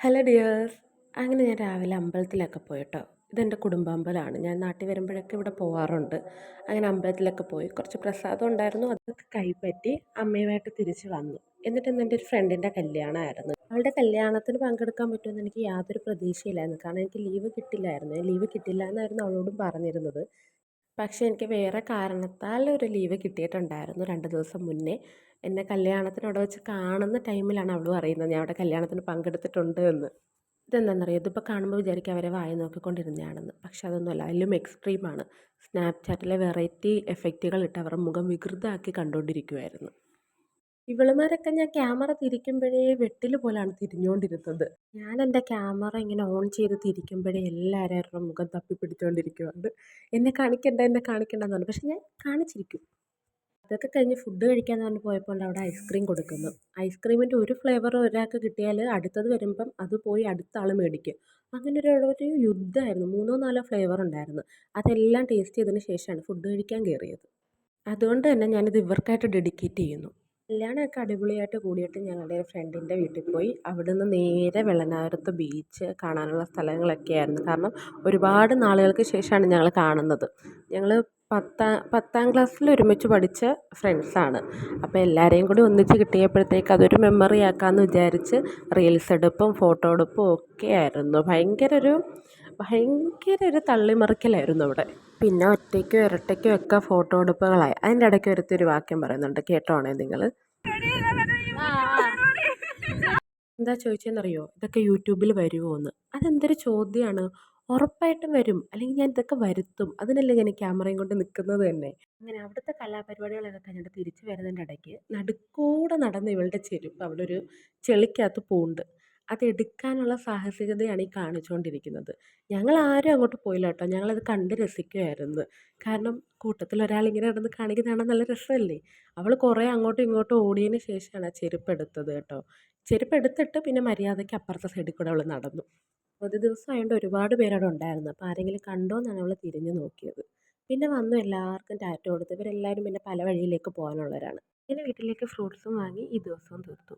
Hello dears. അങ്ങനെ ഞാൻ രാവിലെ അമ്പലത്തിലൊക്കെ പോയി ട്ടോ. ഇതെൻ്റെ കുടുംബാമ്പലമാണ്. ഞാൻ നാട്ടിൽ വരുമ്പോഴൊക്കെ ഇവിടെ പോവാറുണ്ട്. അങ്ങനെ അമ്പലത്തിലൊക്കെ പോയി കുറച്ച് പ്രസാദം ഉണ്ടായിരുന്നു. അതൊക്കെ കൈപ്പറ്റി അമ്മയുമായിട്ട് തിരിച്ച് വന്നു. എന്നിട്ട് ഇന്ന് എൻ്റെ ഒരു ഫ്രണ്ടിൻ്റെ കല്യാണമായിരുന്നു. അവളുടെ കല്യാണത്തിന് പങ്കെടുക്കാൻ പറ്റുമെന്ന് എനിക്ക് യാതൊരു പ്രതീക്ഷയില്ലായിരുന്നു. കാരണം എനിക്ക് ലീവ് കിട്ടില്ലായിരുന്നു. ലീവ് കിട്ടില്ല എന്നായിരുന്നു അവളോടും പറഞ്ഞിരുന്നത്. പക്ഷേ എനിക്ക് വേറെ കാരണത്താൽ ഒരു ലീവ് കിട്ടിയിട്ടുണ്ടായിരുന്നു 2 ദിവസം മുന്നേ. എന്നെ കല്യാണത്തിന് അവിടെ വെച്ച് കാണുന്ന ടൈമിലാണ് അവളും അറിയുന്നത് ഞാൻ അവിടെ കല്യാണത്തിന് പങ്കെടുത്തിട്ടുണ്ട് എന്ന്. ഇതെന്താണെന്നറിയോ? ഇതിപ്പോൾ കാണുമ്പോൾ വിചാരിക്കും അവരെ വായി നോക്കിക്കൊണ്ടിരുന്നതാണെന്ന്. പക്ഷെ അതൊന്നുമല്ല. അതിലും എക്സ്ട്രീമാണ്. സ്നാപ്ചാറ്റിലെ വെറൈറ്റി എഫക്റ്റുകൾ ഇട്ട് അവരുടെ മുഖം വികൃതമാക്കി കണ്ടുകൊണ്ടിരിക്കുമായിരുന്നു. ഇവളുമാരൊക്കെ ഞാൻ ക്യാമറ തിരിക്കുമ്പോഴേ വെട്ടിൽ പോലാണ് തിരിഞ്ഞുകൊണ്ടിരുന്നത്. ഞാൻ എൻ്റെ ക്യാമറ ഇങ്ങനെ ഓൺ ചെയ്ത് തിരിക്കുമ്പോഴേ എല്ലാവരും അവരുടെ മുഖം തപ്പി പിടിച്ചുകൊണ്ടിരിക്കുന്നുണ്ട്. എന്നെ കാണിക്കണ്ട, എന്നെ കാണിക്കണ്ടെന്ന് പറഞ്ഞു. പക്ഷെ ഞാൻ കാണിച്ചിരിക്കും. അതൊക്കെ കഴിഞ്ഞ് ഫുഡ് കഴിക്കാമെന്ന് പറഞ്ഞ് പോയപ്പോൾ ഉണ്ട് അവിടെ ഐസ്ക്രീം കൊടുക്കുന്നു. ഐസ്ക്രീമിൻ്റെ ഒരു ഫ്ലേവർ ഒരാൾക്ക് കിട്ടിയാൽ അടുത്തത് വരുമ്പം അത് പോയി അടുത്ത ആൾ മേടിക്കും. അങ്ങനെ ഒരു യുദ്ധമായിരുന്നു. 3ഓ 4ഓ ഫ്ലേവർ ഉണ്ടായിരുന്നു. അതെല്ലാം ടേസ്റ്റ് ചെയ്തതിന് ശേഷമാണ് ഫുഡ് കഴിക്കാൻ കയറിയത്. അതുകൊണ്ട് തന്നെ ഞാനിത് ഇവർക്കായിട്ട് ഡെഡിക്കേറ്റ് ചെയ്യുന്നു. കല്യാണമൊക്കെ അടിപൊളിയായിട്ട് കൂടിയിട്ട് ഞങ്ങളുടെ ഒരു ഫ്രണ്ടിൻ്റെ വീട്ടിൽ പോയി. അവിടുന്ന് നേരെ വെള്ളനാരത്ത് ബീച്ച് കാണാനുള്ള സ്ഥലങ്ങളൊക്കെയായിരുന്നു. കാരണം ഒരുപാട് നാളുകൾക്ക് ശേഷമാണ് ഞങ്ങൾ കാണുന്നത്. ഞങ്ങൾ പത്താം ക്ലാസ്സിൽ ഒരുമിച്ച് പഠിച്ച ഫ്രണ്ട്സാണ്. അപ്പോൾ എല്ലാവരെയും കൂടി ഒന്നിച്ച് കിട്ടിയപ്പോഴത്തേക്ക് അതൊരു മെമ്മറി ആക്കാമെന്ന് വിചാരിച്ച് റീൽസ് എടുപ്പും ഫോട്ടോ എടുപ്പും ഒക്കെ ആയിരുന്നു. ഭയങ്കര ഒരു തള്ളിമറിക്കലായിരുന്നു അവിടെ. പിന്നെ ഒറ്റയ്ക്കും ഇരട്ടയ്ക്കും ഒക്കെ ഫോട്ടോ എടുപ്പുകളായി. അതിൻ്റെ ഇടയ്ക്ക് ഒരുത്തി വാക്യം പറയുന്നുണ്ട്, കേട്ടോണേ നിങ്ങൾ. എന്താ ചോദിച്ചതെന്നറിയോ? ഇതൊക്കെ യൂട്യൂബിൽ വരുമോ എന്ന്. അതെന്തൊരു ചോദ്യമാണ്. ഉറപ്പായിട്ടും വരും. അല്ലെങ്കിൽ ഞാൻ ഇതൊക്കെ വരുത്തും. അതിനല്ലേ ഞാൻ ഈ ക്യാമറയും കൊണ്ട് നിൽക്കുന്നത് തന്നെ. അങ്ങനെ അവിടുത്തെ കലാപരിപാടികളൊക്കെ കഴിഞ്ഞിട്ട് തിരിച്ച് വരുന്നതിൻ്റെ ഇടയ്ക്ക് നടുക്കൂടെ നടന്ന് ഇവളുടെ ചെരുപ്പ് അവിടെ ഒരു ചെളിക്കകത്ത് പൂണ്ട്. അതെടുക്കാനുള്ള സാഹസികതയാണ് ഈ കാണിച്ചുകൊണ്ടിരിക്കുന്നത്. ഞങ്ങളാരും അങ്ങോട്ട് പോയില്ല കേട്ടോ. ഞങ്ങളത് കണ്ട് രസിക്കുമായിരുന്നു. കാരണം കൂട്ടത്തിൽ ഒരാളിങ്ങനെ നടന്ന് കാണിക്കുന്നത് കാണാൻ നല്ല രസമല്ലേ. അവൾ കുറേ അങ്ങോട്ടും ഇങ്ങോട്ടും ഓടിയതിന് ശേഷമാണ് ആ ചെരുപ്പ് എടുത്തത് കേട്ടോ. ചെരുപ്പ് എടുത്തിട്ട് പിന്നെ മര്യാദയ്ക്ക് അപ്പുറത്തെ സൈഡിൽ കൂടെ അവൾ നടന്നു. ഒരു ദിവസം ആയതുകൊണ്ട് ഒരുപാട് പേരവിടെ ഉണ്ടായിരുന്നു. അപ്പോൾ ആരെങ്കിലും കണ്ടോ എന്നാണ് അവൾ തിരിഞ്ഞു നോക്കിയത്. പിന്നെ വന്നു എല്ലാവർക്കും ടാറ്റ കൊടുത്തു. ഇവരെല്ലാവരും പിന്നെ പല വഴിയിലേക്ക് പോകാനുള്ളവരാണ്. പിന്നെ വീട്ടിലേക്ക് ഫ്രൂട്ട്സും വാങ്ങി ഈ ദിവസവും തീർത്തു.